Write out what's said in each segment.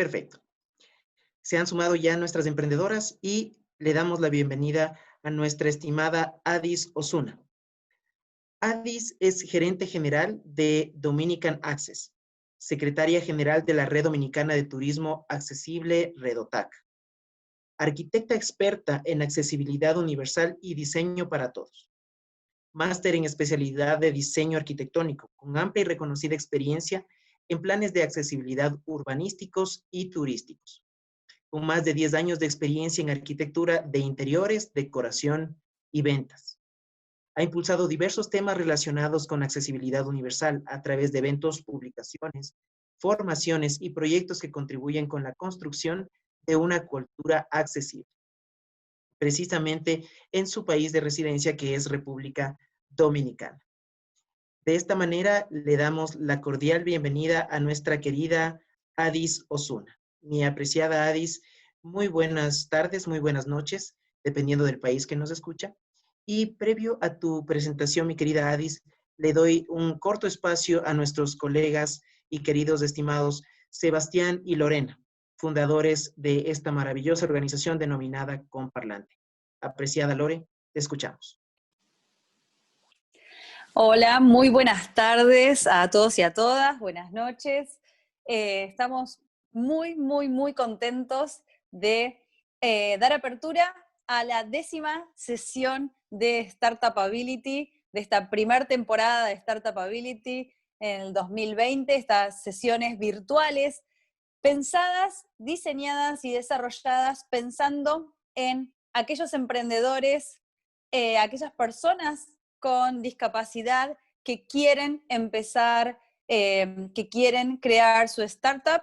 Perfecto. Se han sumado ya nuestras emprendedoras y le damos la bienvenida a nuestra estimada Adis Osuna. Adis es gerente general de Dominican Access, secretaria general de la Red Dominicana de Turismo Accesible Redotac, arquitecta experta en accesibilidad universal y diseño para todos, máster en especialidad de diseño arquitectónico, con amplia y reconocida experiencia en planes de accesibilidad urbanísticos y turísticos, con más de 10 años de experiencia en arquitectura de interiores, decoración y ventas. Ha impulsado diversos temas relacionados con accesibilidad universal a través de eventos, publicaciones, formaciones y proyectos que contribuyen con la construcción de una cultura accesible, precisamente en su país de residencia, que es República Dominicana. De esta manera, le damos la cordial bienvenida a nuestra querida Adis Osuna. Mi apreciada Adis, muy buenas tardes, muy buenas noches, dependiendo del país que nos escucha. Y previo a tu presentación, mi querida Adis, le doy un corto espacio a nuestros colegas y queridos estimados Sebastián y Lorena, fundadores de esta maravillosa organización denominada Comparlante. Apreciada Lore, te escuchamos. Hola, muy buenas tardes a todos y a todas, buenas noches. Estamos muy contentos de dar apertura a la 10ª sesión de Startupability, de esta primera temporada de Startupability en el 2020, estas sesiones virtuales pensadas, diseñadas y desarrolladas pensando en aquellos emprendedores, aquellas personas con discapacidad que quieren empezar, que quieren crear su startup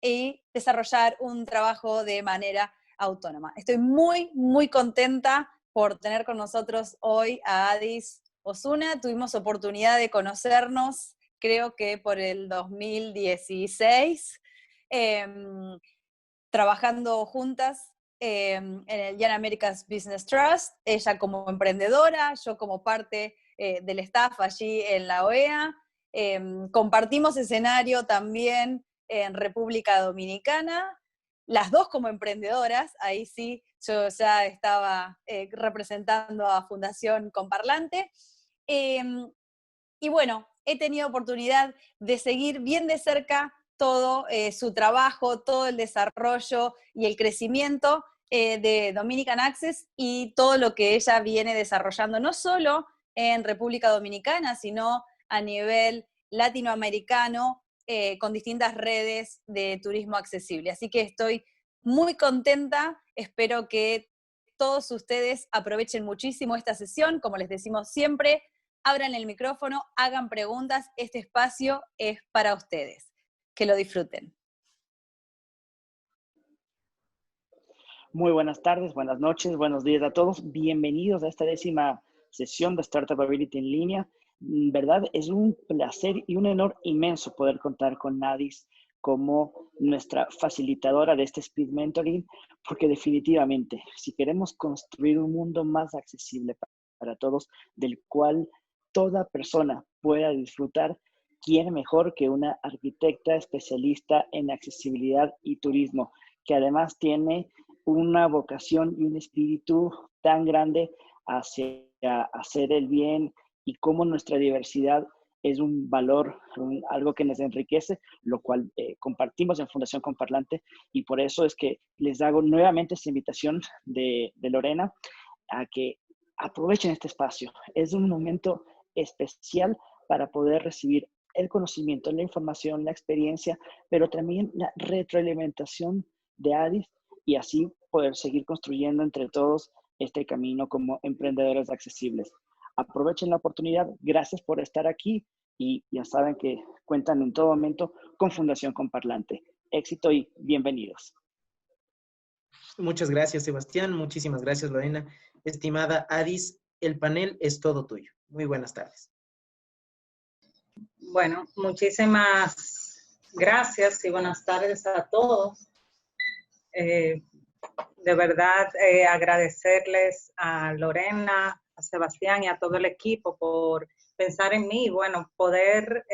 y desarrollar un trabajo de manera autónoma. Estoy muy contenta por tener con nosotros hoy a Adis Osuna. Tuvimos oportunidad de conocernos, creo que por el 2016, trabajando juntas en el Young America's Business Trust, ella como emprendedora, yo como parte del staff allí en la OEA. Compartimos escenario también en República Dominicana, las dos como emprendedoras, ahí sí, yo ya estaba representando a Fundación Comparlante. Y bueno, he tenido oportunidad de seguir bien de cerca todo su trabajo, todo el desarrollo y el crecimiento de Dominican Access y todo lo que ella viene desarrollando, no solo en República Dominicana, sino a nivel latinoamericano, con distintas redes de turismo accesible. Así que estoy muy contenta, espero que todos ustedes aprovechen muchísimo esta sesión, como les decimos siempre, abran el micrófono, hagan preguntas, este espacio es para ustedes. Que lo disfruten. Muy buenas tardes, buenas noches, buenos días a todos. Bienvenidos a esta 10ª sesión de Startupability en línea. ¿Verdad? Es un placer y un honor inmenso poder contar con Adis como nuestra facilitadora de este Speed Mentoring, porque definitivamente, si queremos construir un mundo más accesible para todos, del cual toda persona pueda disfrutar, ¿quién mejor que una arquitecta especialista en accesibilidad y turismo, que además tiene una vocación y un espíritu tan grande hacia hacer el bien y cómo nuestra diversidad es un valor, algo que nos enriquece, lo cual compartimos en Fundación Comparlante, y por eso es que les hago nuevamente esta invitación de Lorena a que aprovechen este espacio. Es un momento especial para poder recibir el conocimiento, la información, la experiencia, pero también la retroalimentación de Adis y así poder seguir construyendo entre todos este camino como emprendedores accesibles. Aprovechen la oportunidad, gracias por estar aquí y ya saben que cuentan en todo momento con Fundación Comparlante. Éxito y bienvenidos. Muchas gracias, Sebastián. Muchísimas gracias, Lorena. Estimada Adis, el panel es todo tuyo. Muy buenas tardes. Bueno, muchísimas gracias y buenas tardes a todos. De verdad, agradecerles a Lorena, a Sebastián y a todo el equipo por pensar en mí y, bueno, poder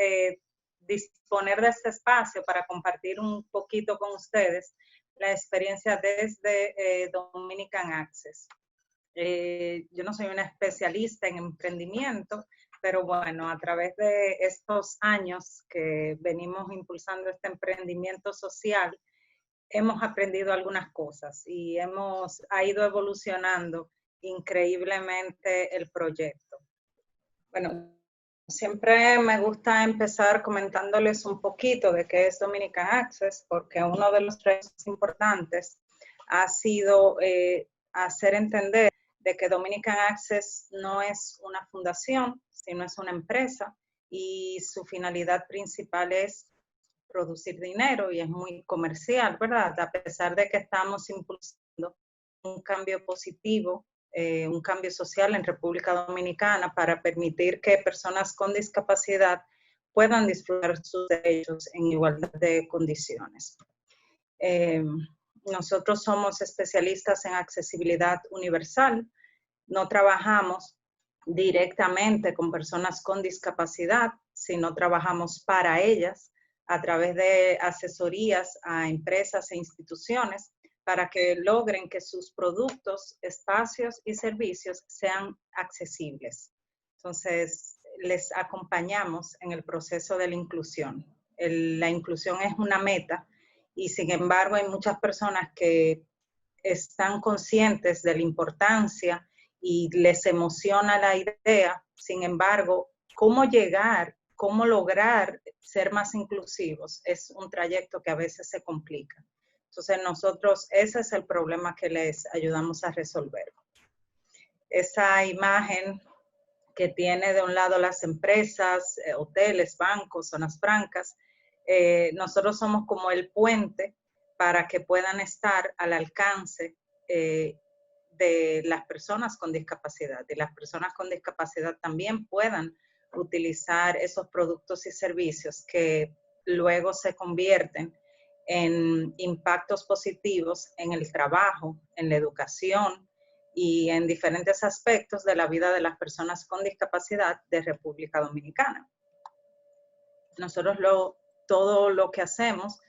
disponer de este espacio para compartir un poquito con ustedes la experiencia desde Dominican Access. Yo no soy una especialista en emprendimiento, pero bueno, a través de estos años que venimos impulsando este emprendimiento social, hemos aprendido algunas cosas y ha ido evolucionando increíblemente el proyecto. Bueno, siempre me gusta empezar comentándoles un poquito de qué es Dominican Access, porque uno de los retos importantes ha sido hacer entender de que Dominican Access no es una fundación, sino es una empresa y su finalidad principal es producir dinero y es muy comercial, ¿verdad? A pesar de que estamos impulsando un cambio positivo, un cambio social en República Dominicana para permitir que personas con discapacidad puedan disfrutar sus derechos en igualdad de condiciones. Nosotros somos especialistas en accesibilidad universal, no trabajamos directamente con personas con discapacidad, sino trabajamos para ellas a través de asesorías a empresas e instituciones para que logren que sus productos, espacios y servicios sean accesibles. Entonces, les acompañamos en el proceso de la inclusión. La inclusión es una meta y sin embargo hay muchas personas que están conscientes de la importancia y les emociona la idea. Sin embargo, cómo llegar, cómo lograr ser más inclusivos es un trayecto que a veces se complica. Entonces nosotros, ese es el problema que les ayudamos a resolver. Esa imagen que tiene de un lado las empresas, hoteles, bancos, zonas francas, nosotros somos como el puente para que puedan estar al alcance de las personas con discapacidad. Y las personas con discapacidad también puedan utilizar esos productos y servicios que luego se convierten en impactos positivos en el trabajo, en la educación y en diferentes aspectos de la vida de las personas con discapacidad de República Dominicana. Nosotros todo lo que hacemos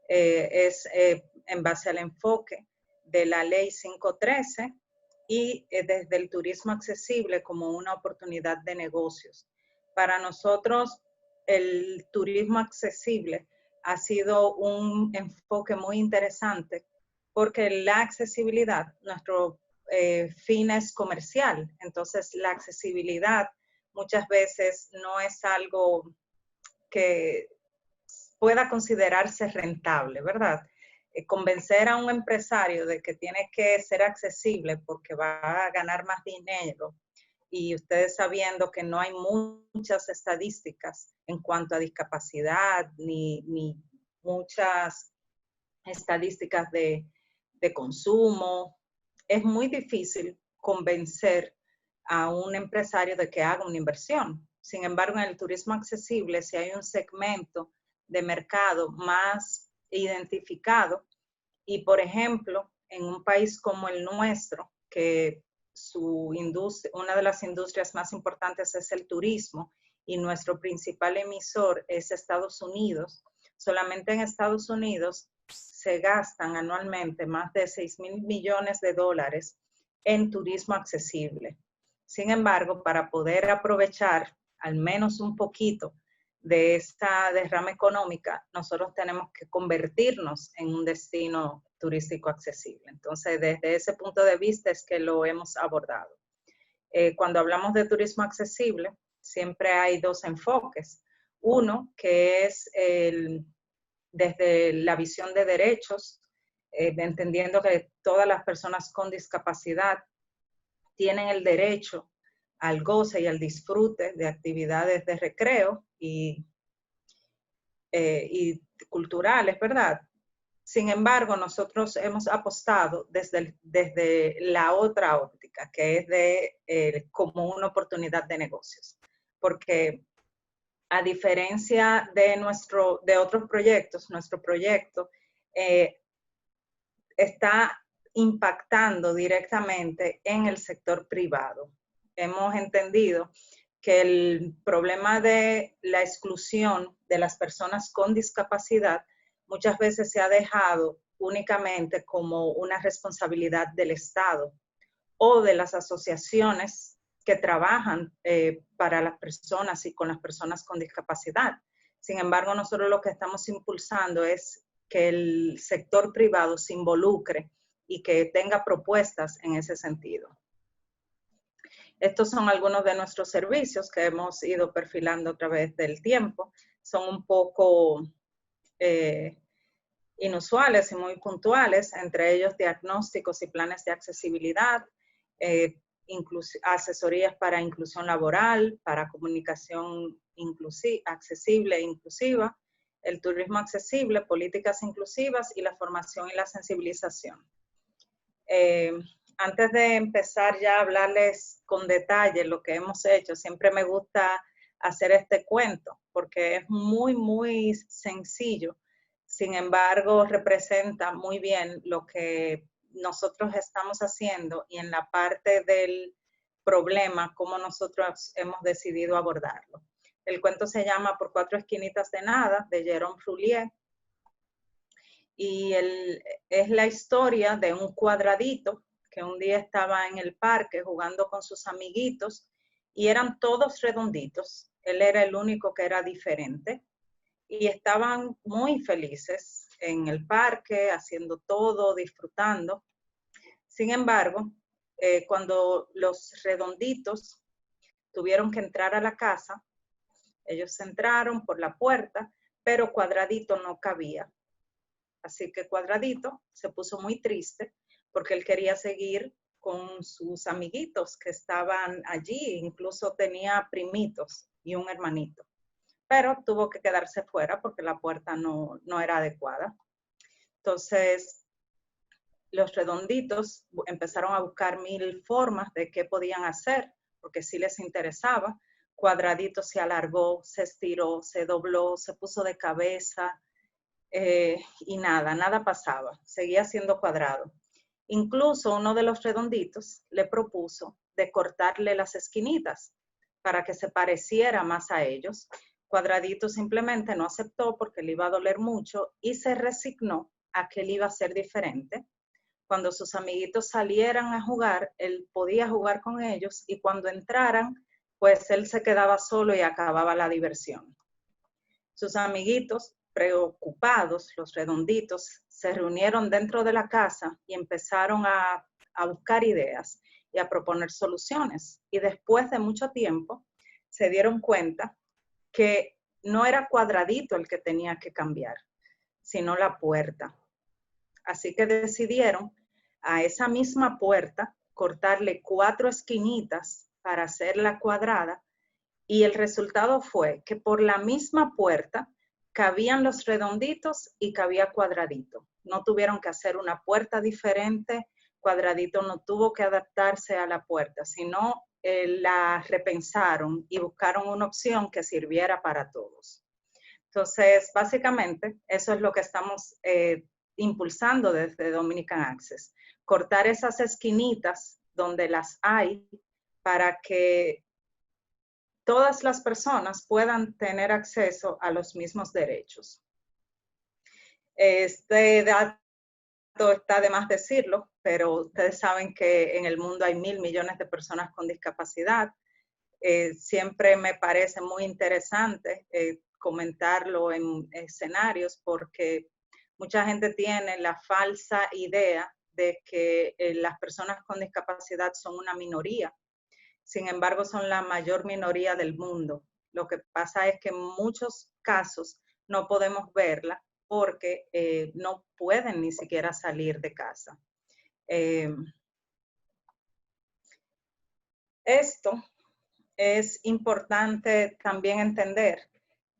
es en base al enfoque de la Ley 513 y desde el turismo accesible como una oportunidad de negocios. Para nosotros, el turismo accesible ha sido un enfoque muy interesante porque la accesibilidad, nuestro fin es comercial. Entonces, la accesibilidad muchas veces no es algo que pueda considerarse rentable, ¿verdad? Convencer a un empresario de que tiene que ser accesible porque va a ganar más dinero y ustedes sabiendo que no hay muchas estadísticas en cuanto a discapacidad ni muchas estadísticas de consumo, es muy difícil convencer a un empresario de que haga una inversión. Sin embargo, en el turismo accesible, si hay un segmento de mercado más identificado y, por ejemplo, en un país como el nuestro, que una de las industrias más importantes es el turismo y nuestro principal emisor es Estados Unidos, solamente en Estados Unidos se gastan anualmente más de 6,000 millones de dólares en turismo accesible. Sin embargo, para poder aprovechar al menos un poquito de esta derrama económica, nosotros tenemos que convertirnos en un destino turístico accesible. Entonces, desde ese punto de vista es que lo hemos abordado. Cuando hablamos de turismo accesible, siempre hay dos enfoques. Uno, que es desde la visión de derechos, entendiendo que todas las personas con discapacidad tienen el derecho al goce y al disfrute de actividades de recreo y culturales, ¿verdad? Sin embargo, nosotros hemos apostado desde la otra óptica, que es como una oportunidad de negocios. Porque a diferencia de otros proyectos, nuestro proyecto está impactando directamente en el sector privado. Hemos entendido que el problema de la exclusión de las personas con discapacidad muchas veces se ha dejado únicamente como una responsabilidad del Estado o de las asociaciones que trabajan para las personas y con las personas con discapacidad. Sin embargo, nosotros lo que estamos impulsando es que el sector privado se involucre y que tenga propuestas en ese sentido. Estos son algunos de nuestros servicios que hemos ido perfilando a través del tiempo. Son un poco inusuales y muy puntuales, entre ellos diagnósticos y planes de accesibilidad, asesorías para inclusión laboral, para comunicación accesible e inclusiva, el turismo accesible, políticas inclusivas y la formación y la sensibilización. Antes de empezar ya a hablarles con detalle lo que hemos hecho, siempre me gusta hacer este cuento porque es muy, muy sencillo. Sin embargo, representa muy bien lo que nosotros estamos haciendo y en la parte del problema, cómo nosotros hemos decidido abordarlo. El cuento se llama Por cuatro esquinitas de nada, de Jérôme Roulier. Y es la historia de un cuadradito que un día estaba en el parque jugando con sus amiguitos y eran todos redonditos. Él era el único que era diferente y estaban muy felices en el parque, haciendo todo, disfrutando. Sin embargo, cuando los redonditos tuvieron que entrar a la casa, ellos entraron por la puerta, pero Cuadradito no cabía. Así que Cuadradito se puso muy triste porque él quería seguir con sus amiguitos que estaban allí, incluso tenía primitos y un hermanito. Pero tuvo que quedarse fuera porque la puerta no era adecuada. Entonces, los redonditos empezaron a buscar 1000 formas de qué podían hacer, porque sí les interesaba. Cuadradito se alargó, se estiró, se dobló, se puso de cabeza, y nada pasaba, seguía siendo cuadrado. Incluso uno de los redonditos le propuso de cortarle las esquinitas para que se pareciera más a ellos. Cuadradito simplemente no aceptó porque le iba a doler mucho y se resignó a que él iba a ser diferente. Cuando sus amiguitos salieran a jugar, él podía jugar con ellos y cuando entraran, pues él se quedaba solo y acababa la diversión. Sus amiguitos, preocupados, los redonditos, se reunieron dentro de la casa y empezaron a buscar ideas y a proponer soluciones. Y después de mucho tiempo, se dieron cuenta que no era Cuadradito el que tenía que cambiar, sino la puerta. Así que decidieron a esa misma puerta cortarle 4 esquinitas para hacerla cuadrada y el resultado fue que por la misma puerta cabían los redonditos y cabía Cuadradito. No tuvieron que hacer una puerta diferente, Cuadradito no tuvo que adaptarse a la puerta, sino la repensaron y buscaron una opción que sirviera para todos. Entonces, básicamente, eso es lo que estamos impulsando desde Dominican Access. Cortar esas esquinitas donde las hay para que todas las personas puedan tener acceso a los mismos derechos. Este dato está de más decirlo, pero ustedes saben que en el mundo hay 1.000 millones de personas con discapacidad. Siempre me parece muy interesante comentarlo en escenarios porque mucha gente tiene la falsa idea de que las personas con discapacidad son una minoría. Sin embargo, son la mayor minoría del mundo. Lo que pasa es que en muchos casos no podemos verla porque no pueden ni siquiera salir de casa. Esto es importante también entender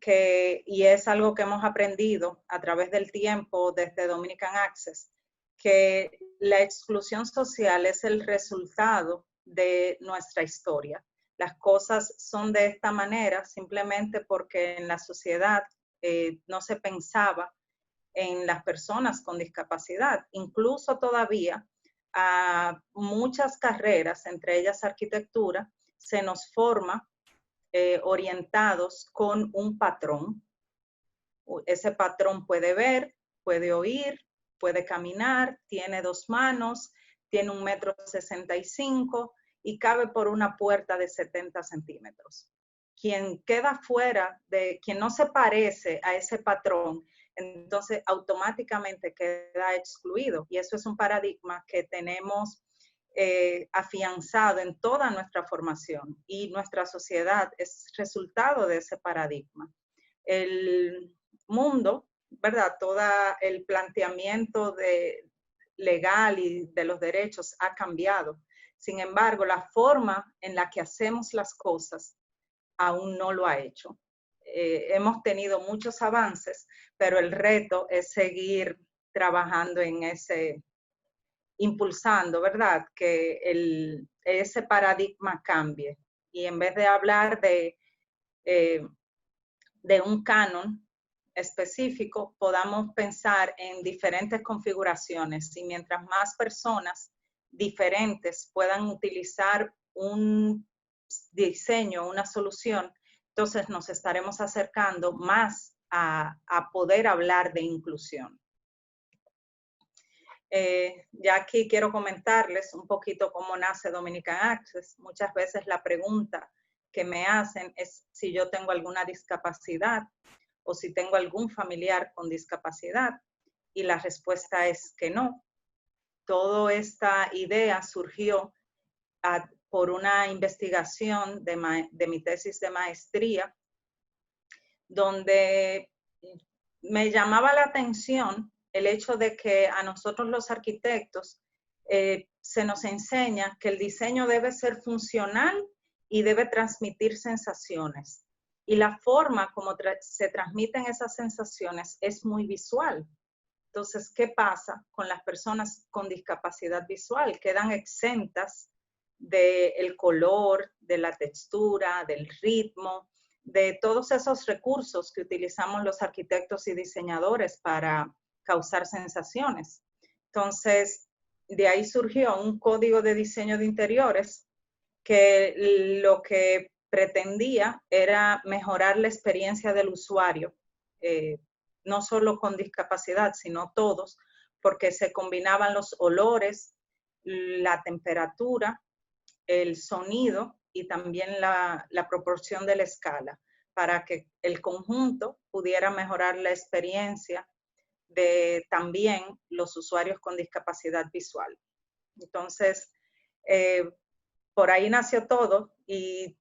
que, y es algo que hemos aprendido a través del tiempo desde Dominican Access, que la exclusión social es el resultado de nuestra historia. Las cosas son de esta manera simplemente porque en la sociedad no se pensaba en las personas con discapacidad. Incluso todavía a muchas carreras, entre ellas arquitectura, se nos forma orientados con un patrón. Ese patrón puede ver, puede oír, puede caminar, tiene 2 manos, tiene 1,65 m y cabe por una puerta de 70 centímetros. Quien queda fuera, quien no se parece a ese patrón, entonces automáticamente queda excluido. Y eso es un paradigma que tenemos afianzado en toda nuestra formación, y nuestra sociedad es resultado de ese paradigma. El mundo, ¿verdad? Todo el planteamiento legal y de los derechos ha cambiado. Sin embargo, la forma en la que hacemos las cosas aún no lo ha hecho. Hemos tenido muchos avances, pero el reto es seguir trabajando en ese, impulsando, ¿verdad? Que ese paradigma cambie. Y en vez de hablar de un canon específico, podamos pensar en diferentes configuraciones, y mientras más personas diferentes puedan utilizar un diseño, una solución, entonces nos estaremos acercando más a poder hablar de inclusión. Ya aquí quiero comentarles un poquito cómo nace Dominican Access. Muchas veces la pregunta que me hacen es si yo tengo alguna discapacidad o si tengo algún familiar con discapacidad, y la respuesta es que no. Toda esta idea surgió por una investigación de mi tesis de maestría, donde me llamaba la atención el hecho de que a nosotros los arquitectos se nos enseña que el diseño debe ser funcional y debe transmitir sensaciones. Y la forma como se transmiten esas sensaciones es muy visual. Entonces, ¿qué pasa con las personas con discapacidad visual? Quedan exentas del color, de la textura, del ritmo, de todos esos recursos que utilizamos los arquitectos y diseñadores para causar sensaciones. Entonces, de ahí surgió un código de diseño de interiores que lo que pretendía era mejorar la experiencia del usuario, no solo con discapacidad, sino todos, porque se combinaban los olores, la temperatura, el sonido y también la proporción de la escala, para que el conjunto pudiera mejorar la experiencia de también los usuarios con discapacidad visual. Entonces, por ahí nació todo, y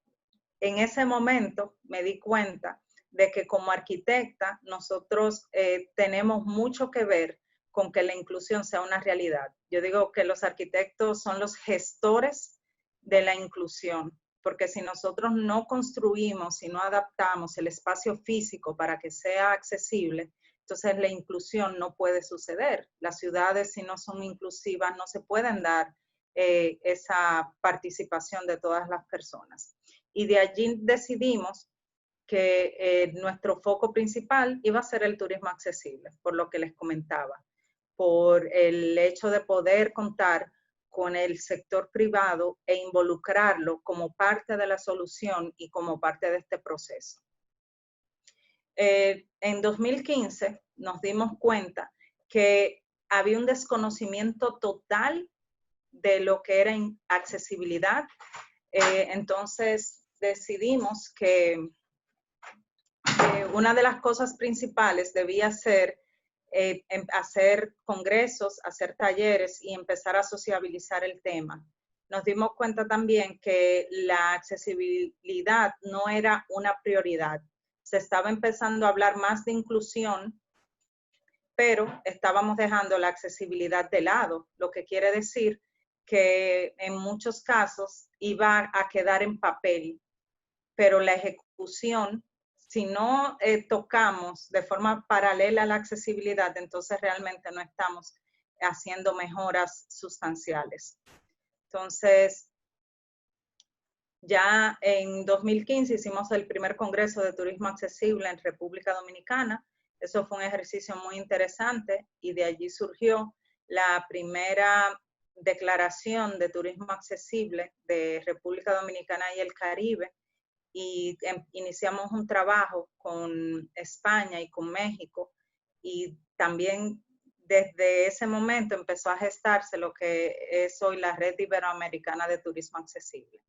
en ese momento me di cuenta de que como arquitecta nosotros tenemos mucho que ver con que la inclusión sea una realidad. Yo digo que los arquitectos son los gestores de la inclusión, porque si nosotros no construimos y no adaptamos el espacio físico para que sea accesible, entonces la inclusión no puede suceder. Las ciudades, si no son inclusivas, no se pueden dar esa participación de todas las personas. Y de allí decidimos que nuestro foco principal iba a ser el turismo accesible, por lo que les comentaba, por el hecho de poder contar con el sector privado e involucrarlo como parte de la solución y como parte de este proceso. En 2015 nos dimos cuenta que había un desconocimiento total de lo que era accesibilidad. Entonces decidimos que una de las cosas principales debía ser hacer congresos, hacer talleres y empezar a sociabilizar el tema. Nos dimos cuenta también que la accesibilidad no era una prioridad. Se estaba empezando a hablar más de inclusión, pero estábamos dejando la accesibilidad de lado, lo que quiere decir que en muchos casos iba a quedar en papel, pero la ejecución, si no tocamos de forma paralela a la accesibilidad, entonces realmente no estamos haciendo mejoras sustanciales. Entonces, ya en 2015 hicimos el primer Congreso de Turismo Accesible en República Dominicana. Eso fue un ejercicio muy interesante y de allí surgió la primera declaración de turismo accesible de República Dominicana y el Caribe, y iniciamos un trabajo con España y con México, y también desde ese momento empezó a gestarse lo que es hoy la Red Iberoamericana de Turismo Accesible.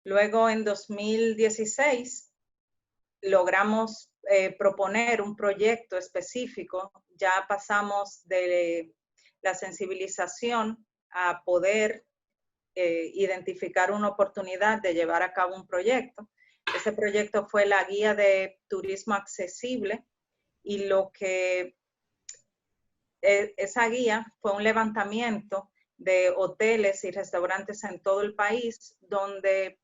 Luego, en 2016, logramos proponer un proyecto específico. Ya pasamos de la sensibilización a poder identificar una oportunidad de llevar a cabo un proyecto. Ese proyecto fue la Guía de Turismo Accesible, y esa guía fue un levantamiento de hoteles y restaurantes en todo el país, donde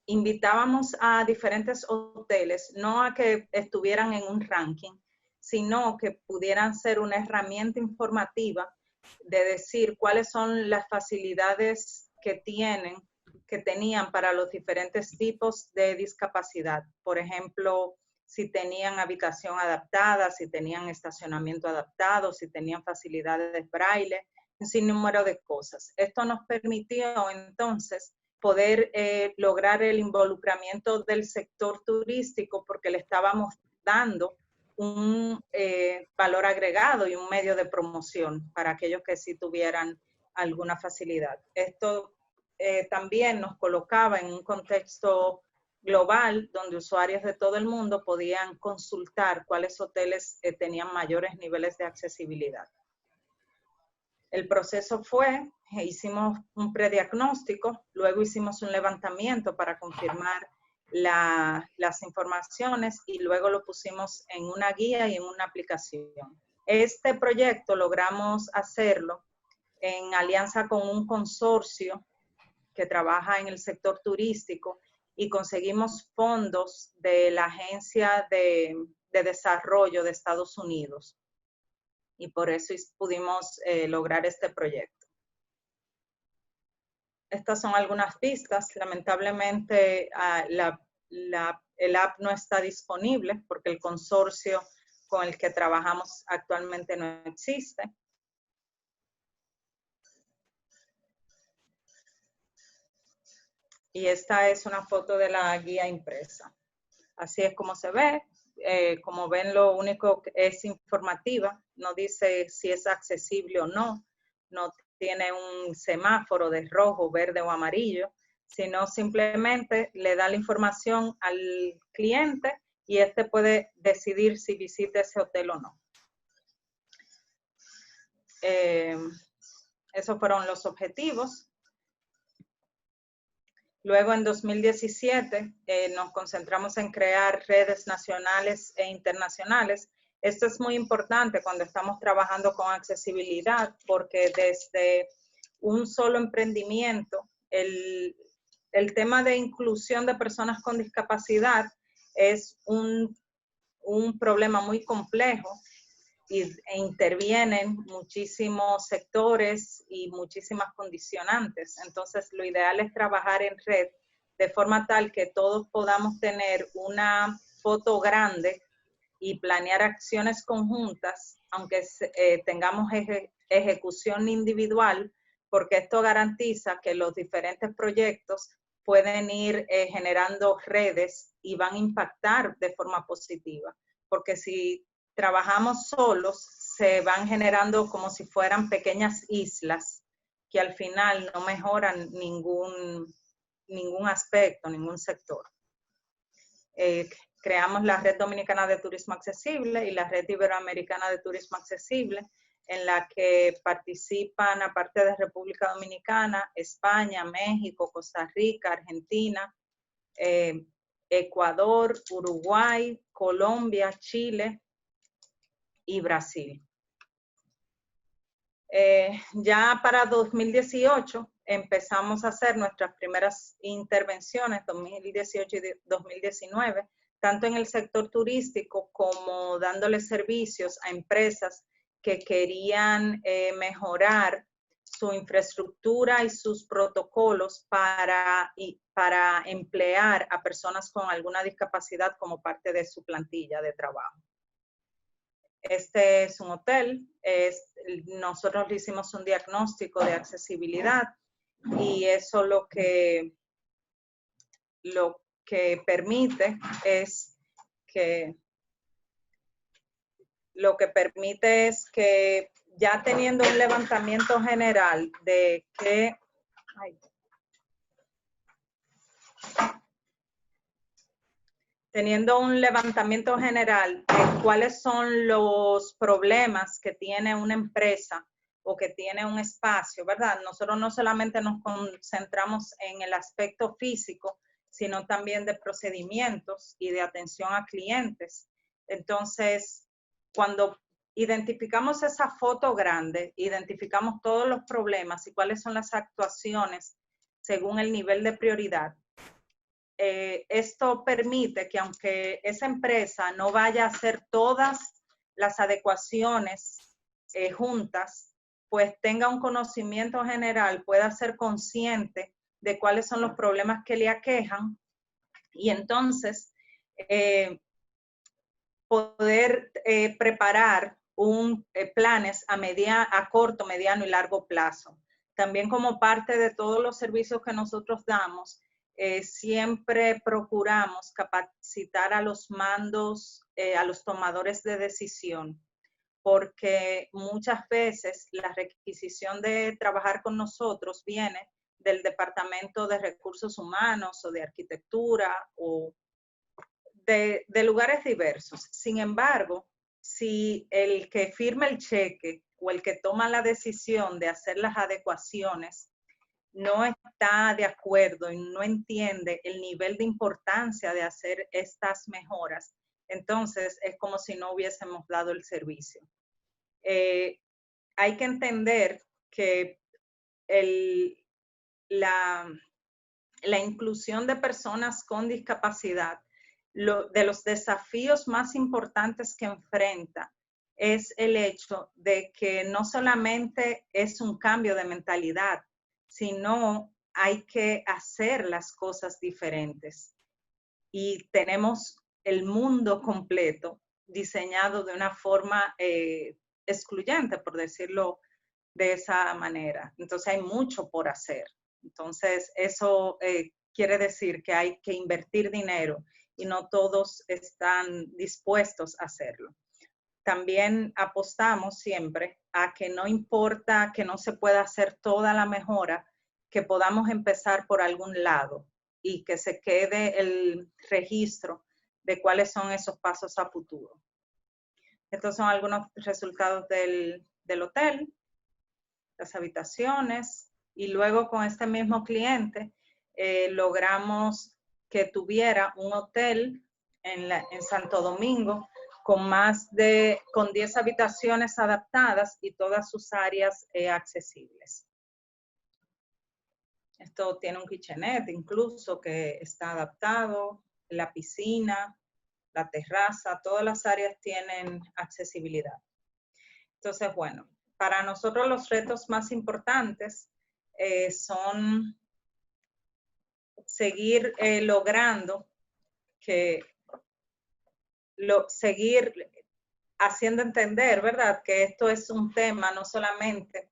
invitábamos a diferentes hoteles, no a que estuvieran en un ranking, sino que pudieran ser una herramienta informativa de decir cuáles son las facilidades que tenían para los diferentes tipos de discapacidad. Por ejemplo, si tenían habitación adaptada, si tenían estacionamiento adaptado, si tenían facilidades braille, un sinnúmero de cosas. Esto nos permitió entonces poder lograr el involucramiento del sector turístico, porque le estábamos dando un valor agregado y un medio de promoción para aquellos que sí tuvieran alguna facilidad. Esto también nos colocaba en un contexto global, donde usuarios de todo el mundo podían consultar cuáles hoteles tenían mayores niveles de accesibilidad. El proceso fue, hicimos un prediagnóstico, luego hicimos un levantamiento para confirmar las informaciones, y luego lo pusimos en una guía y en una aplicación. Este proyecto logramos hacerlo en alianza con un consorcio que trabaja en el sector turístico, y conseguimos fondos de la Agencia de Desarrollo de Estados Unidos. Y por eso pudimos lograr este proyecto. Estas son algunas pistas. Lamentablemente el app no está disponible porque el consorcio con el que trabajamos actualmente no existe. Y esta es una foto de la guía impresa. Así es como se ve. Como ven, lo único que es informativa, no dice si es accesible o no, no tiene un semáforo de rojo, verde o amarillo, sino simplemente le da la información al cliente y este puede decidir si visita ese hotel o no. Esos fueron los objetivos. Luego, en 2017, nos concentramos en crear redes nacionales e internacionales. Esto es muy importante cuando estamos trabajando con accesibilidad, porque desde un solo emprendimiento, el tema de inclusión de personas con discapacidad es un problema muy complejo, e intervienen muchísimos sectores y muchísimas condicionantes. Entonces, lo ideal es trabajar en red de forma tal que todos podamos tener una foto grande y planear acciones conjuntas, aunque tengamos ejecución individual, porque esto garantiza que los diferentes proyectos pueden ir generando redes y van a impactar de forma positiva. Porque si trabajamos solos, se van generando como si fueran pequeñas islas que al final no mejoran ningún aspecto, ningún sector. Creamos la Red Dominicana de Turismo Accesible y la Red Iberoamericana de Turismo Accesible, en la que participan, aparte de República Dominicana, España, México, Costa Rica, Argentina, Ecuador, Uruguay, Colombia, Chile y Brasil. Ya para 2018 empezamos a hacer nuestras primeras intervenciones, 2018 y 2019, tanto en el sector turístico como dándole servicios a empresas que querían mejorar su infraestructura y sus protocolos para emplear a personas con alguna discapacidad como parte de su plantilla de trabajo. Este es un hotel, nosotros le hicimos un diagnóstico de accesibilidad y eso lo que lo que permite es que ya teniendo un levantamiento general de que cuáles son los problemas que tiene una empresa o que tiene un espacio, ¿verdad? Nosotros no solamente nos concentramos en el aspecto físico, sino también de procedimientos y de atención a clientes. Entonces, cuando identificamos esa foto grande, identificamos todos los problemas y cuáles son las actuaciones según el nivel de prioridad, esto permite que aunque esa empresa no vaya a hacer todas las adecuaciones juntas, pues tenga un conocimiento general, pueda ser consciente de cuáles son los problemas que le aquejan y entonces poder preparar planes a corto, mediano y largo plazo. También como parte de todos los servicios que nosotros damos, siempre procuramos capacitar a los mandos, a los tomadores de decisión, porque muchas veces la requisición de trabajar con nosotros viene del Departamento de Recursos Humanos o de Arquitectura o de lugares diversos. Sin embargo, si el que firma el cheque o el que toma la decisión de hacer las adecuaciones no está de acuerdo y no entiende el nivel de importancia de hacer estas mejoras, entonces es como si no hubiésemos dado el servicio. Hay que entender que la inclusión de personas con discapacidad, de los desafíos más importantes que enfrenta es el hecho de que no solamente es un cambio de mentalidad, sino hay que hacer las cosas diferentes. Y tenemos el mundo completo diseñado de una forma excluyente, por decirlo de esa manera. Entonces hay mucho por hacer. Entonces eso quiere decir que hay que invertir dinero y no todos están dispuestos a hacerlo. También apostamos siempre a que no importa que no se pueda hacer toda la mejora, que podamos empezar por algún lado y que se quede el registro de cuáles son esos pasos a futuro. Estos son algunos resultados del hotel, las habitaciones, y luego con este mismo cliente logramos que tuviera un hotel en Santo Domingo con 10 habitaciones adaptadas y todas sus áreas accesibles. Esto tiene un kitchenette incluso que está adaptado, la piscina, la terraza, todas las áreas tienen accesibilidad. Entonces, bueno, para nosotros los retos más importantes son seguir logrando seguir haciendo entender, ¿verdad? Que esto es un tema no solamente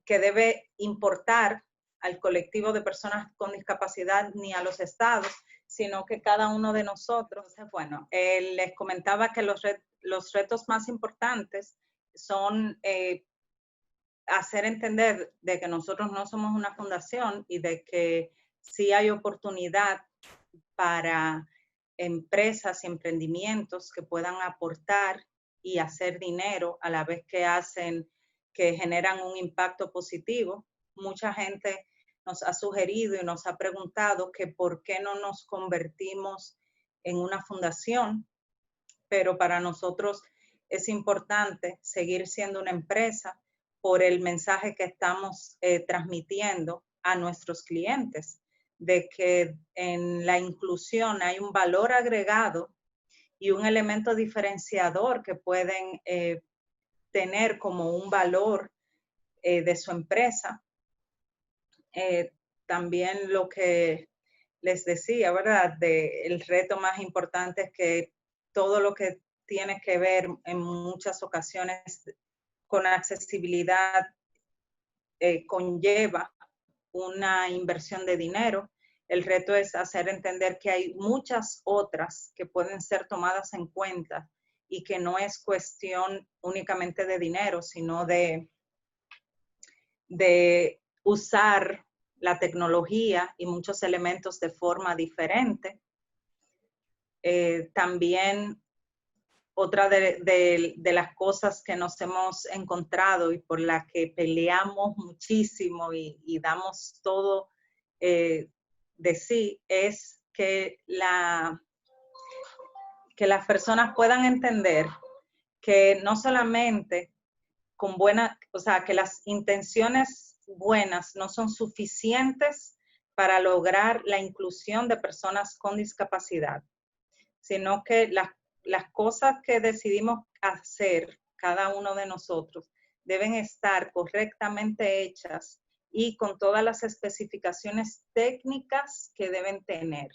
que debe importar al colectivo de personas con discapacidad ni a los estados, sino que cada uno de nosotros. Bueno, les comentaba que los retos más importantes son hacer entender de que nosotros no somos una fundación y de que sí hay oportunidad para empresas y emprendimientos que puedan aportar y hacer dinero a la vez que generan un impacto positivo. Mucha gente nos ha sugerido y nos ha preguntado que por qué no nos convertimos en una fundación, pero para nosotros es importante seguir siendo una empresa por el mensaje que estamos transmitiendo a nuestros clientes, de que en la inclusión hay un valor agregado y un elemento diferenciador que pueden tener como un valor de su empresa. También lo que les decía, ¿verdad? El reto más importante es que todo lo que tiene que ver en muchas ocasiones con accesibilidad conlleva una inversión de dinero El reto es hacer entender que hay muchas otras que pueden ser tomadas en cuenta y que no es cuestión únicamente de dinero, sino de usar la tecnología y muchos elementos de forma diferente. También otra de las cosas que nos hemos encontrado y por la que peleamos muchísimo y damos todo de sí es que las personas puedan entender que no solamente con o sea, que las intenciones buenas no son suficientes para lograr la inclusión de personas con discapacidad, sino que las cosas que decidimos hacer cada uno de nosotros deben estar correctamente hechas y con todas las especificaciones técnicas que deben tener.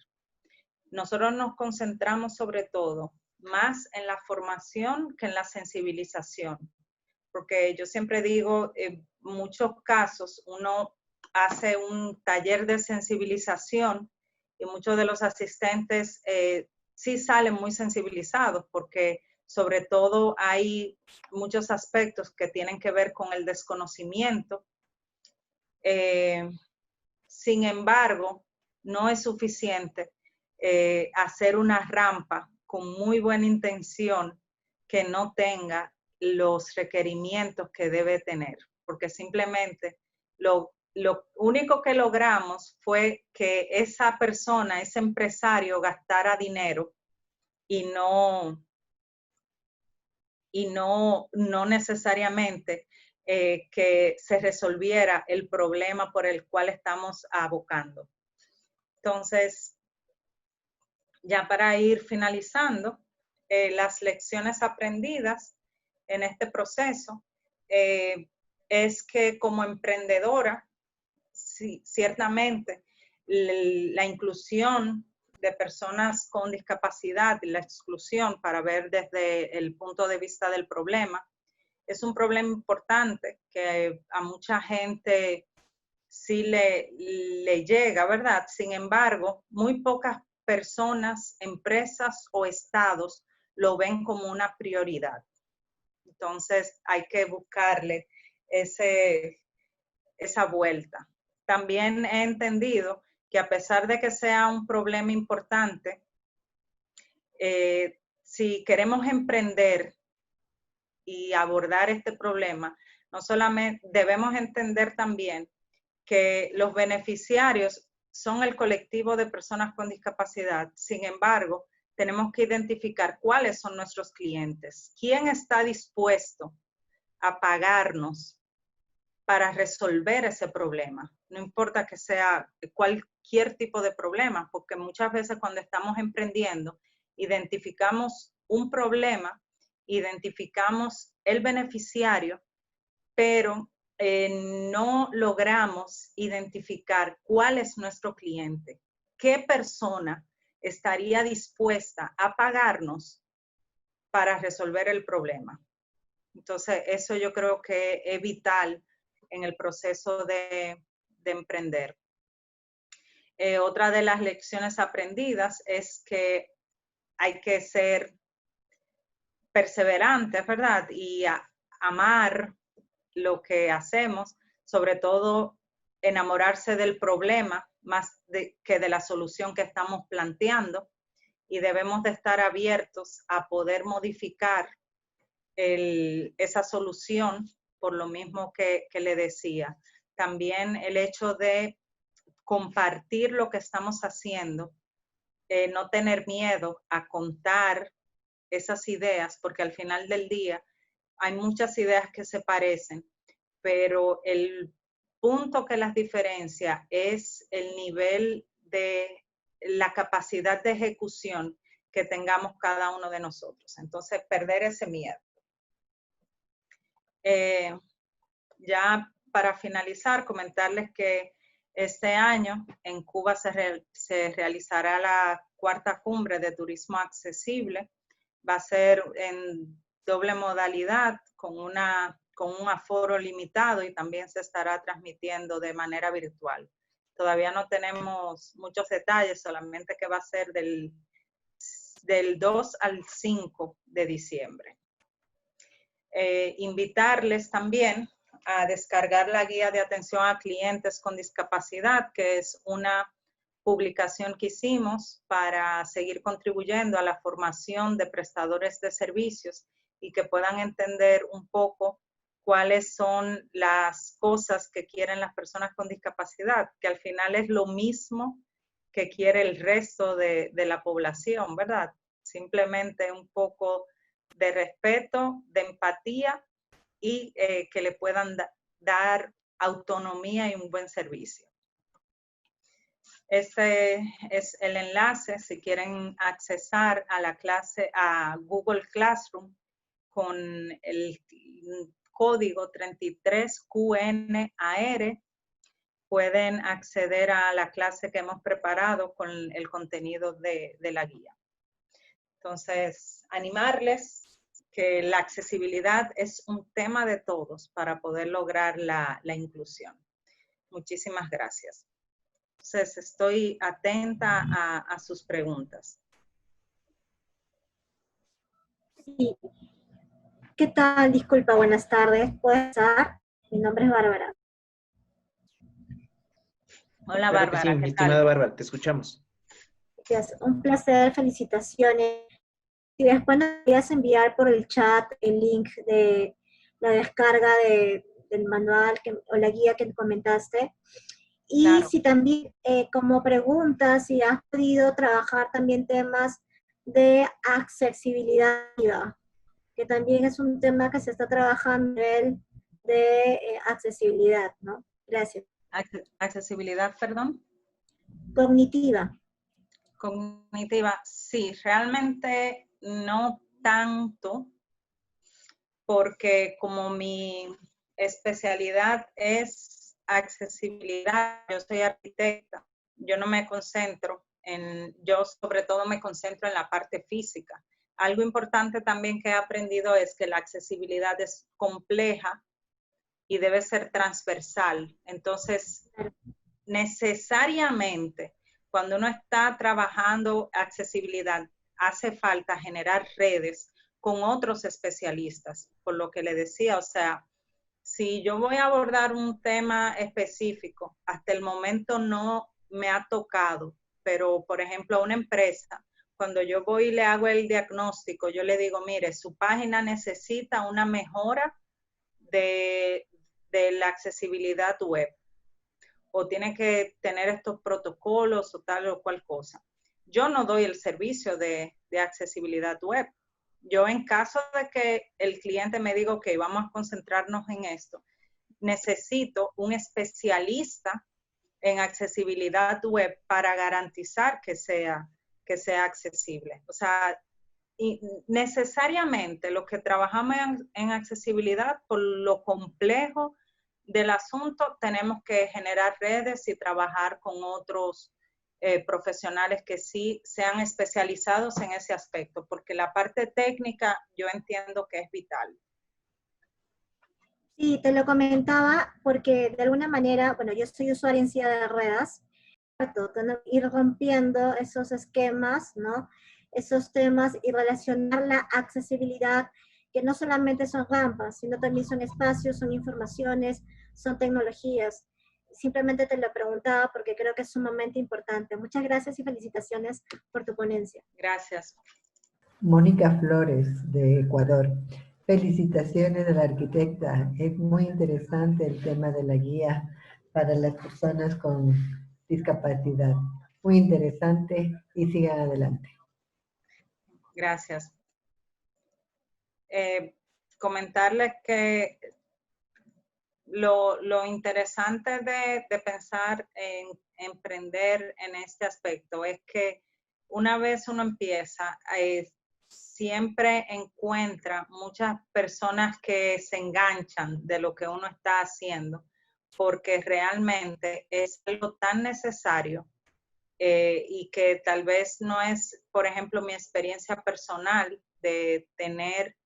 Nosotros nos concentramos sobre todo más en la formación que en la sensibilización, porque yo siempre digo, en muchos casos uno hace un taller de sensibilización y muchos de los asistentes sí salen muy sensibilizados porque sobre todo hay muchos aspectos que tienen que ver con el desconocimiento. Sin embargo, no es suficiente hacer una rampa con muy buena intención que no tenga los requerimientos que debe tener, porque simplemente lo único que logramos fue que esa persona, ese empresario gastara dinero y no necesariamente que se resolviera el problema por el cual estamos abocando. Entonces, ya para ir finalizando, las lecciones aprendidas en este proceso es que como emprendedora, sí, ciertamente la inclusión de personas con discapacidad y la exclusión para ver desde el punto de vista del problema es un problema importante que a mucha gente sí le llega, ¿verdad? Sin embargo, muy pocas personas, empresas o estados lo ven como una prioridad. Entonces hay que buscarle esa vuelta. También he entendido que a pesar de que sea un problema importante, si queremos emprender y abordar este problema, no solamente debemos entender también que los beneficiarios son el colectivo de personas con discapacidad. Sin embargo, tenemos que identificar cuáles son nuestros clientes, quién está dispuesto a pagarnos para resolver ese problema. No importa que sea cualquier tipo de problema, porque muchas veces cuando estamos emprendiendo, identificamos un problema, identificamos el beneficiario, pero no logramos identificar cuál es nuestro cliente, qué persona estaría dispuesta a pagarnos para resolver el problema. Entonces, eso yo creo que es vital en el proceso de emprender. Otra de las lecciones aprendidas es que hay que ser perseverantes, ¿verdad? Y amar lo que hacemos, sobre todo enamorarse del problema más que de la solución que estamos planteando, y debemos de estar abiertos a poder modificar esa solución por lo mismo que le decía. También el hecho de compartir lo que estamos haciendo, no tener miedo a contar esas ideas, porque al final del día hay muchas ideas que se parecen, pero el punto que las diferencia es el nivel de la capacidad de ejecución que tengamos cada uno de nosotros. Entonces, perder ese miedo. Ya para finalizar, comentarles que este año en Cuba se realizará la 4ª cumbre de turismo accesible. Va a ser en doble modalidad con un aforo limitado y también se estará transmitiendo de manera virtual. Todavía no tenemos muchos detalles, solamente que va a ser del 2 al 5 de diciembre. Invitarles también a descargar la guía de atención a clientes con discapacidad, que es una publicación que hicimos para seguir contribuyendo a la formación de prestadores de servicios y que puedan entender un poco cuáles son las cosas que quieren las personas con discapacidad, que al final es lo mismo que quiere el resto de la población, ¿verdad? Simplemente un poco de respeto, de empatía y que le puedan dar autonomía y un buen servicio. Este es el enlace si quieren accesar a la clase, a Google Classroom con el código 33QNAR. Pueden acceder a la clase que hemos preparado con el contenido de la guía. Entonces, animarles que la accesibilidad es un tema de todos para poder lograr la inclusión. Muchísimas gracias. Entonces, estoy atenta a sus preguntas. Sí. ¿Qué tal? Disculpa, buenas tardes. ¿Puedo empezar? Mi nombre es Bárbara. Hola, Claro Bárbara. que sí, mi estimada Bárbara, te escuchamos. Gracias. Un placer, felicitaciones. Si después nos podías enviar por el chat el link de la descarga del manual o la guía que comentaste. Y Claro. si también, como pregunta, si has podido trabajar también temas de accesibilidad, que también es un tema que se está trabajando a nivel de accesibilidad, ¿no? Gracias. Accesibilidad, perdón. Cognitiva. Cognitiva, sí, realmente no tanto, porque como mi especialidad es accesibilidad, yo soy arquitecta, yo no me concentro yo sobre todo me concentro en la parte física. Algo importante también que he aprendido es que la accesibilidad es compleja y debe ser transversal. Entonces, necesariamente, cuando uno está trabajando accesibilidad, hace falta generar redes con otros especialistas, por lo que le decía, o sea, si yo voy a abordar un tema específico, hasta el momento no me ha tocado, pero por ejemplo a una empresa, cuando yo voy y le hago el diagnóstico, yo le digo, mire, su página necesita una mejora de la accesibilidad web, o tiene que tener estos protocolos o tal o cual cosa. Yo no doy el servicio de accesibilidad web. Yo, en caso de que el cliente me diga, ok, vamos a concentrarnos en esto, necesito un especialista en accesibilidad web para garantizar que sea accesible. O sea, y necesariamente los que trabajamos en accesibilidad, por lo complejo del asunto, tenemos que generar redes y trabajar con otros profesionales que sí sean especializados en ese aspecto, porque la parte técnica yo entiendo que es vital. Sí, te lo comentaba porque de alguna manera, bueno, yo soy usuaria en silla de ruedas, ir rompiendo esos esquemas, ¿no? Esos temas y relacionar la accesibilidad, que no solamente son rampas, sino también son espacios, son informaciones, son tecnologías. Simplemente te lo preguntaba porque creo que es sumamente importante. Muchas gracias y felicitaciones por tu ponencia. Gracias. Mónica Flores, de Ecuador. Felicitaciones a la arquitecta. Es muy interesante el tema de la guía para las personas con discapacidad. Muy interesante y sigan adelante. Gracias. Comentarles que lo interesante de pensar en emprender en este aspecto es que una vez uno empieza, siempre encuentra muchas personas que se enganchan de lo que uno está haciendo, porque realmente es algo tan necesario y que tal vez no es, por ejemplo, mi experiencia personal de tener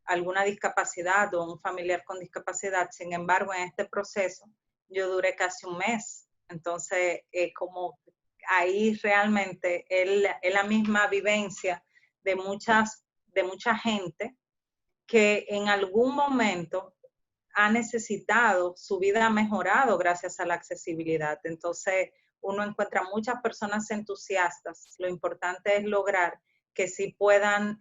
alguna discapacidad o un familiar con discapacidad. Sin embargo, en este proceso yo duré casi un mes Entonces, como ahí realmente es la misma vivencia de mucha gente que en algún momento ha necesitado, su vida ha mejorado gracias a la accesibilidad. Entonces, uno encuentra muchas personas entusiastas. Lo importante es lograr que sí puedan,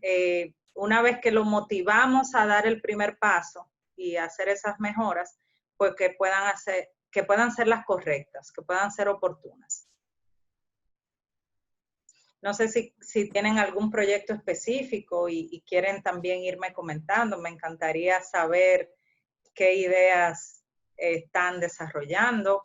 una vez que lo motivamos a dar el primer paso y hacer esas mejoras, pues que puedan ser las correctas, que puedan ser oportunas. No sé si tienen algún proyecto específico y quieren también irme comentando. Me encantaría saber qué ideas están desarrollando.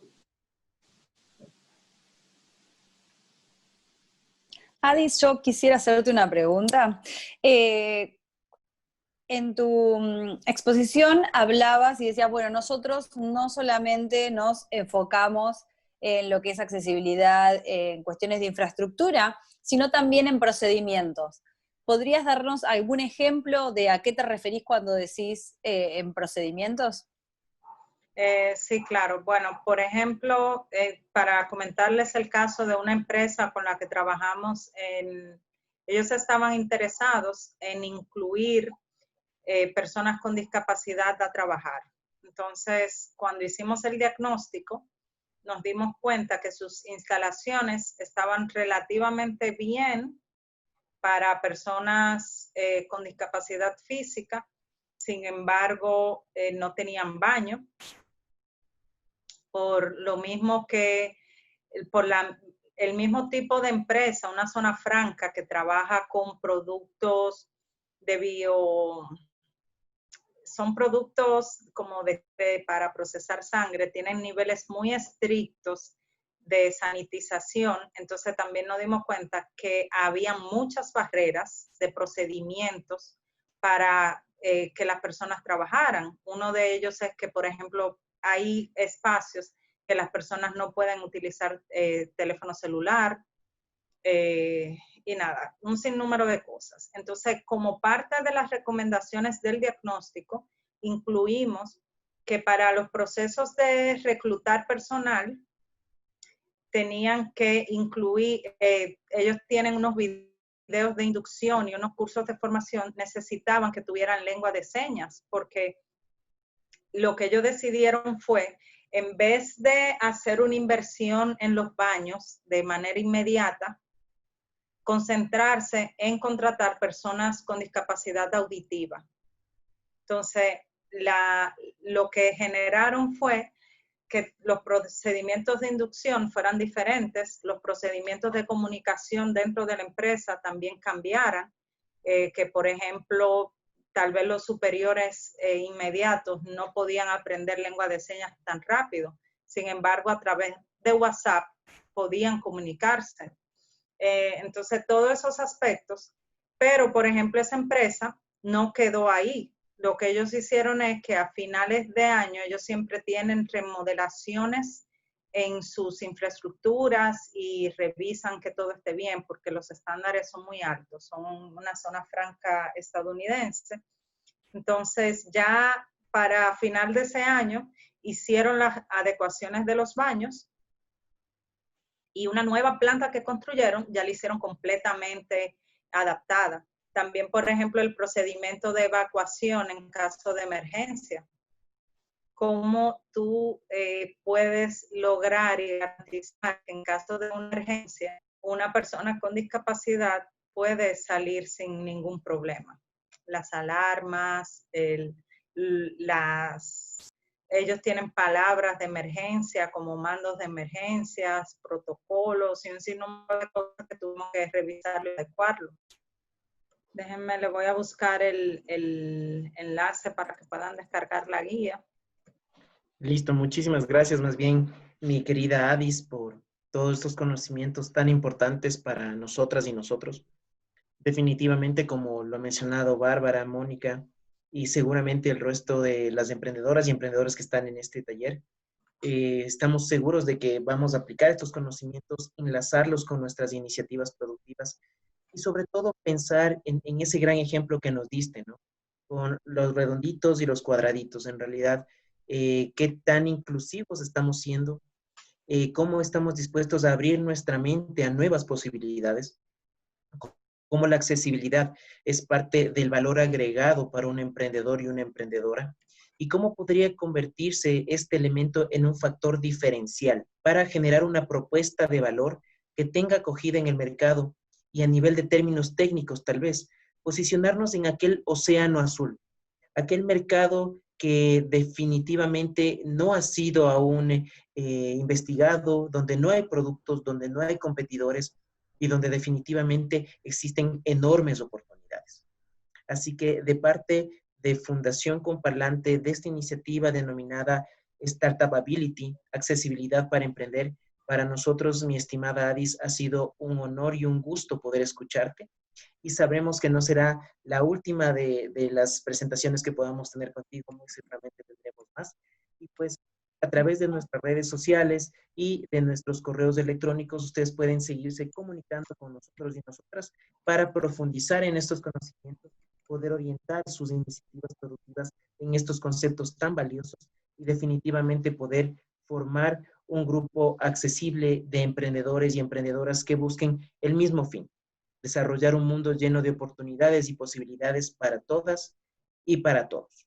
Adis, yo quisiera hacerte una pregunta. En tu exposición hablabas y decías, bueno, nosotros no solamente nos enfocamos en lo que es accesibilidad en cuestiones de infraestructura, sino también en procedimientos. ¿Podrías darnos algún ejemplo de a qué te referís cuando decís en procedimientos? Sí, claro. Bueno, por ejemplo, para comentarles el caso de una empresa con la que trabajamos, ellos estaban interesados en incluir personas con discapacidad a trabajar. Entonces, cuando hicimos el diagnóstico, nos dimos cuenta que sus instalaciones estaban relativamente bien para personas con discapacidad física, sin embargo, no tenían baño, por lo mismo que el mismo tipo de empresa, una zona franca que trabaja con productos son productos como para procesar sangre, tienen niveles muy estrictos de sanitización. Entonces también nos dimos cuenta que había muchas barreras de procedimientos para que las personas trabajaran. Uno de ellos es que, por ejemplo, hay espacios que las personas no pueden utilizar teléfono celular, y nada, un sinnúmero de cosas. Entonces, como parte de las recomendaciones del diagnóstico, incluimos que para los procesos de reclutar personal, tenían que incluir, ellos tienen unos videos de inducción y unos cursos de formación, necesitaban que tuvieran lengua de señas, porque lo que ellos decidieron fue, en vez de hacer una inversión en los baños de manera inmediata, concentrarse en contratar personas con discapacidad auditiva. Entonces, lo que generaron fue que los procedimientos de inducción fueran diferentes, los procedimientos de comunicación dentro de la empresa también cambiaran, que por ejemplo, tal vez los superiores inmediatos no podían aprender lengua de señas tan rápido. Sin embargo, a través de WhatsApp podían comunicarse. Entonces, todos esos aspectos, pero por ejemplo, esa empresa no quedó ahí. Lo que ellos hicieron es que a finales de año ellos siempre tienen remodelaciones en sus infraestructuras y revisan que todo esté bien porque los estándares son muy altos, son una zona franca estadounidense. Entonces, ya para final de ese año hicieron las adecuaciones de los baños y una nueva planta que construyeron ya la hicieron completamente adaptada. También, por ejemplo, el procedimiento de evacuación en caso de emergencia. Cómo tú puedes lograr y garantizar que en caso de una emergencia, una persona con discapacidad puede salir sin ningún problema. Las alarmas, ellos tienen palabras de emergencia como mandos de emergencias, protocolos y un sinnúmero de cosas que tuvimos que revisarlo y adecuarlo. Déjenme, le voy a buscar el enlace para que puedan descargar la guía. Listo, muchísimas gracias más bien, mi querida Adis, por todos estos conocimientos tan importantes para nosotras y nosotros. Definitivamente, como lo ha mencionado Bárbara, Mónica y seguramente el resto de las emprendedoras y emprendedores que están en este taller, estamos seguros de que vamos a aplicar estos conocimientos, enlazarlos con nuestras iniciativas productivas y sobre todo pensar en ese gran ejemplo que nos diste, ¿no? Con los redonditos y los cuadraditos, en realidad, qué tan inclusivos estamos siendo, cómo estamos dispuestos a abrir nuestra mente a nuevas posibilidades, cómo la accesibilidad es parte del valor agregado para un emprendedor y una emprendedora, y cómo podría convertirse este elemento en un factor diferencial para generar una propuesta de valor que tenga acogida en el mercado y a nivel de términos técnicos tal vez, posicionarnos en aquel océano azul, aquel mercado que definitivamente no ha sido aún investigado, donde no hay productos, donde no hay competidores y donde definitivamente existen enormes oportunidades. Así que de parte de Fundación Comparlante, de esta iniciativa denominada Startupability, accesibilidad para emprender, para nosotros, mi estimada Adis, ha sido un honor y un gusto poder escucharte. Y sabremos que no será la última de las presentaciones que podamos tener contigo, muy seguramente tendremos más. Y pues a través de nuestras redes sociales y de nuestros correos electrónicos, ustedes pueden seguirse comunicando con nosotros y nosotras para profundizar en estos conocimientos, poder orientar sus iniciativas productivas en estos conceptos tan valiosos y definitivamente poder formar un grupo accesible de emprendedores y emprendedoras que busquen el mismo fin: desarrollar un mundo lleno de oportunidades y posibilidades para todas y para todos.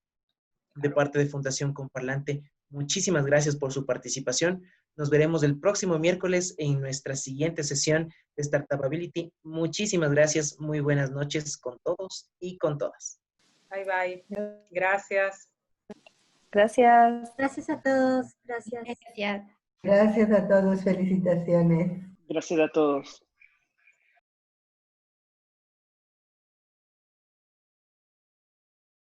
De parte de Fundación Comparlante, muchísimas gracias por su participación. Nos veremos el próximo miércoles en nuestra siguiente sesión de Startupability. Muchísimas gracias, muy buenas noches con todos y con todas. Bye, bye. Gracias. Gracias. Gracias a todos. Gracias. Gracias. Gracias a todos, felicitaciones. Gracias a todos.